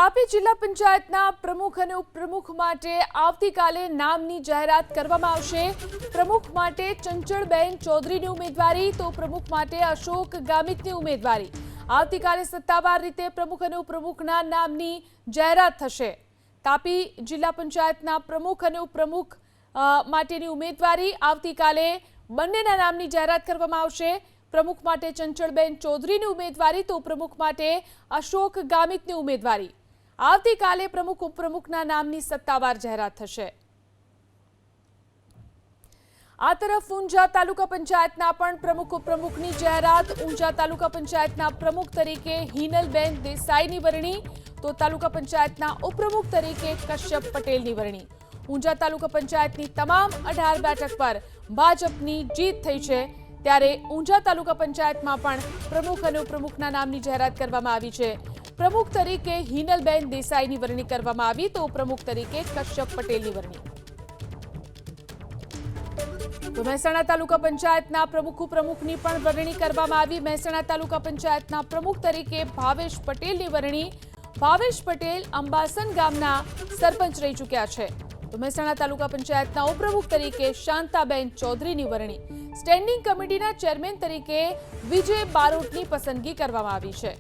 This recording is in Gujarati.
તાપી જિલ્લા પંચાયતના પ્રમુખ અને ઉપપ્રમુખ માટે આવતીકાલે નામની જાહેરાત કરવામાં આવશે। પ્રમુખ માટે ચંચળબેન ચૌધરીની ઉમેદવારી તો પ્રમુખ માટે અશોક ગામિતની ઉમેદવારી। આવતીકાલે સત્તાવાર રીતે પ્રમુખ અને ઉપપ્રમુખના નામની જાહેરાત થશે। તાપી જિલ્લા પંચાયતના પ્રમુખ અને ઉપપ્રમુખ માટેની ઉમેદવારી આવતીકાલે બંનેના નામની જાહેરાત કરવામાં આવશે। પ્રમુખ માટે ચંચળબેન ચૌધરીની ઉમેદવારી તો પ્રમુખ માટે અશોક ગામિતની ઉમેદવારી। આવતીકાલે પ્રમુખ ઉપપ્રમુખના નામની સત્તાવાર જાહેરાત થશે। આ તરફ ઊંઝા તાલુકા પંચાયતના પણ પ્રમુખ ઉપપ્રમુખની જાહેરાત। ઊંઝા તાલુકા પંચાયતના પ્રમુખ તરીકે હિનલબેન દેસાઈની વરણી તો તાલુકા પંચાયતના ઉપપ્રમુખ તરીકે કશ્યપ પટેલની વરણી। ઊંઝા તાલુકા પંચાયતની તમામ 18 બેઠક પર ભાજપની જીત થઈ છે, ત્યારે ઊંઝા તાલુકા પંચાયતમાં પણ પ્રમુખ અને ઉપપ્રમુખના નામની જાહેરાત કરવામાં આવી છે। પ્રમુખ તરીકે હિનલબેન દેસાઈની વરણી કરવામાં આવી તો ઉપપ્રમુખ તરીકે કશ્યપ પટેલની વરણી। તો મહેસાણા તાલુકા પંચાયતના પ્રમુખ ઉપપ્રમુખની પણ વરણી કરવામાં આવી। મહેસાણા તાલુકા પંચાયતના પ્રમુખ તરીકે ભાવેશ પટેલની વરણી। ભાવેશ પટેલ અંબાસન ગામના સરપંચ રહી ચૂક્યા છે। તો મહેસાણા તાલુકા પંચાયતના ઉપપ્રમુખ તરીકે શાંતાબેન ચૌધરીની વરણી। સ્ટેન્ડિંગ કમિટીના ચેરમેન તરીકે વિજય બારોટની પસંદગી કરવામાં આવી છે।